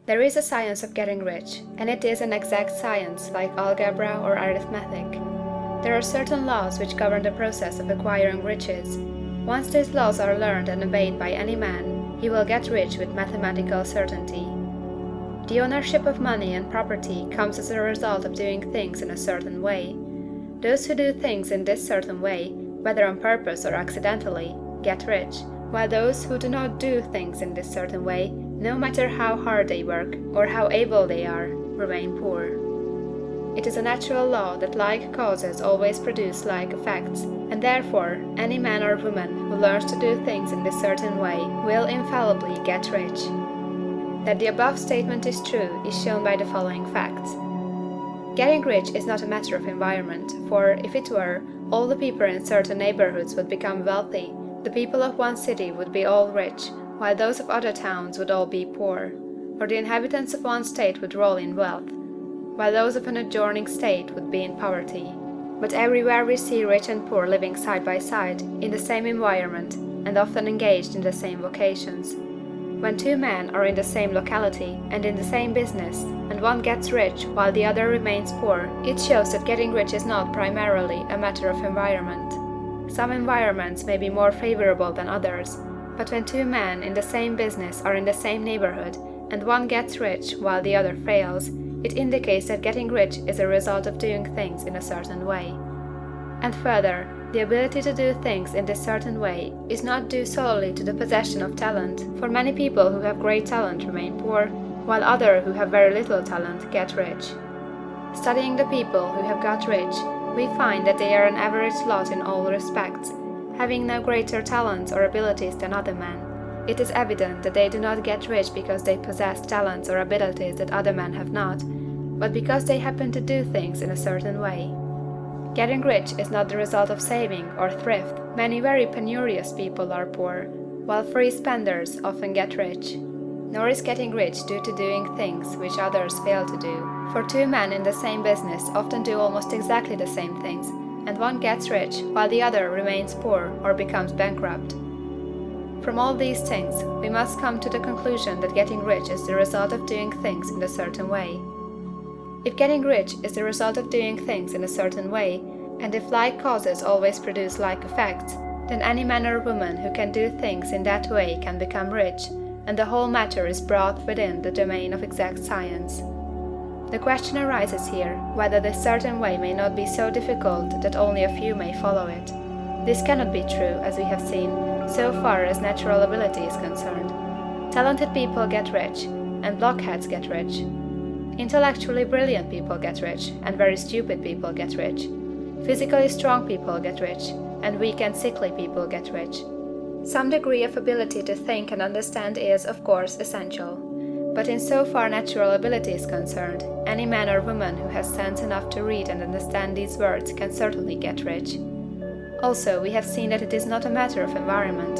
There is a science of getting rich, and it is an exact science like algebra or arithmetic. There are certain laws which govern the process of acquiring riches. Once these laws are learned and obeyed by any man, he will get rich with mathematical certainty. The ownership of money and property comes as a result of doing things in a certain way. Those who do things in this certain way, whether on purpose or accidentally, get rich, while those who do not do things in this certain way, no matter how hard they work or how able they are, remain poor. It is a natural law that like causes always produce like effects, and therefore any man or woman who learns to do things in this certain way will infallibly get rich. That the above statement is true is shown by the following facts. Getting rich is not a matter of environment, for if it were, all the people in certain neighborhoods would become wealthy, the people of one city would be all rich, while those of other towns would all be poor, or the inhabitants of one state would roll in wealth, while those of an adjoining state would be in poverty. But everywhere we see rich and poor living side by side, in the same environment, and often engaged in the same vocations. When two men are in the same locality and in the same business, and one gets rich while the other remains poor, it shows that getting rich is not primarily a matter of environment. Some environments may be more favorable than others, but when two men in the same business are in the same neighborhood, and one gets rich while the other fails, it indicates that getting rich is a result of doing things in a certain way. And further, the ability to do things in this certain way is not due solely to the possession of talent, for many people who have great talent remain poor, while others who have very little talent get rich. Studying the people who have got rich, we find that they are an average lot in all respects, having no greater talents or abilities than other men. It is evident that they do not get rich because they possess talents or abilities that other men have not, but because they happen to do things in a certain way. Getting rich is not the result of saving or thrift. Many very penurious people are poor, while free spenders often get rich. Nor is getting rich due to doing things which others fail to do, for two men in the same business often do almost exactly the same things, and one gets rich while the other remains poor or becomes bankrupt. From all these things, we must come to the conclusion that getting rich is the result of doing things in a certain way. If getting rich is the result of doing things in a certain way, and if like causes always produce like effects, then any man or woman who can do things in that way can become rich, and the whole matter is brought within the domain of exact science. The question arises here whether this certain way may not be so difficult that only a few may follow it. This cannot be true, as we have seen, so far as natural ability is concerned. Talented people get rich, and blockheads get rich. Intellectually brilliant people get rich, and very stupid people get rich. Physically strong people get rich, and weak and sickly people get rich. Some degree of ability to think and understand is, of course, essential. But in so far natural ability is concerned, any man or woman who has sense enough to read and understand these words can certainly get rich. Also, we have seen that it is not a matter of environment.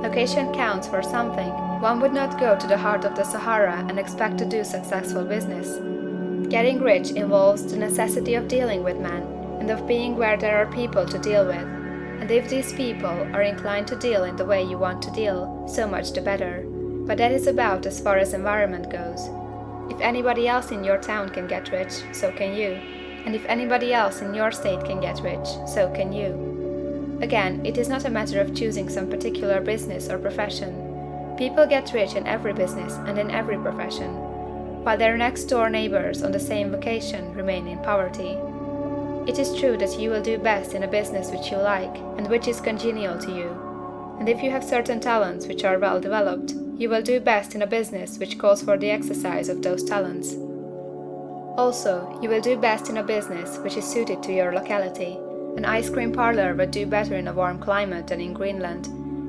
Location counts for something. One would not go to the heart of the Sahara and expect to do successful business. Getting rich involves the necessity of dealing with men, and of being where there are people to deal with. And if these people are inclined to deal in the way you want to deal, so much the better. But that is about as far as environment goes. If anybody else in your town can get rich, so can you. And if anybody else in your state can get rich, so can you. Again, it is not a matter of choosing some particular business or profession. People get rich in every business and in every profession, while their next-door neighbors on the same vocation remain in poverty. It is true that you will do best in a business which you like and which is congenial to you, and if you have certain talents which are well developed, you will do best in a business which calls for the exercise of those talents. Also, you will do best in a business which is suited to your locality. An ice cream parlor would do better in a warm climate than in Greenland,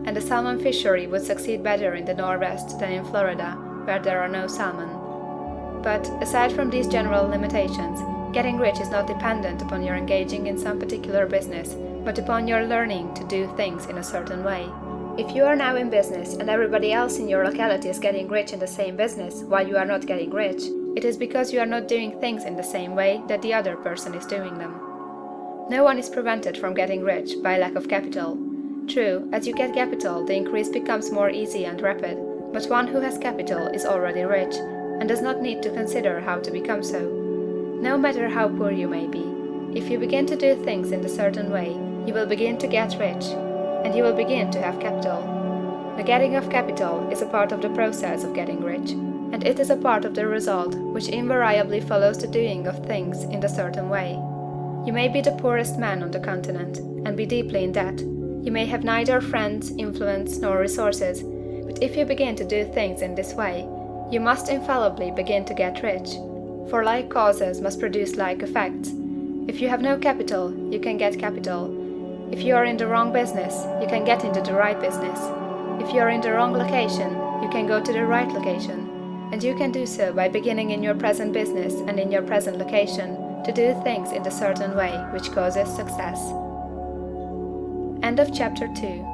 and a salmon fishery would succeed better in the Northwest than in Florida, where there are no salmon. But, aside from these general limitations, getting rich is not dependent upon your engaging in some particular business, but upon your learning to do things in a certain way. If you are now in business and everybody else in your locality is getting rich in the same business while you are not getting rich, it is because you are not doing things in the same way that the other person is doing them. No one is prevented from getting rich by lack of capital. True, as you get capital, the increase becomes more easy and rapid, but one who has capital is already rich, and does not need to consider how to become so. No matter how poor you may be, if you begin to do things in a certain way, you will begin to get rich, and you will begin to have capital. The getting of capital is a part of the process of getting rich, and it is a part of the result which invariably follows the doing of things in a certain way. You may be the poorest man on the continent, and be deeply in debt. You may have neither friends, influence, nor resources, but if you begin to do things in this way, you must infallibly begin to get rich, for like causes must produce like effects. If you have no capital, you can get capital. If you are in the wrong business, you can get into the right business. If you are in the wrong location, you can go to the right location, and you can do so by beginning in your present business and in your present location to do things in a certain way which causes success. End of chapter 2.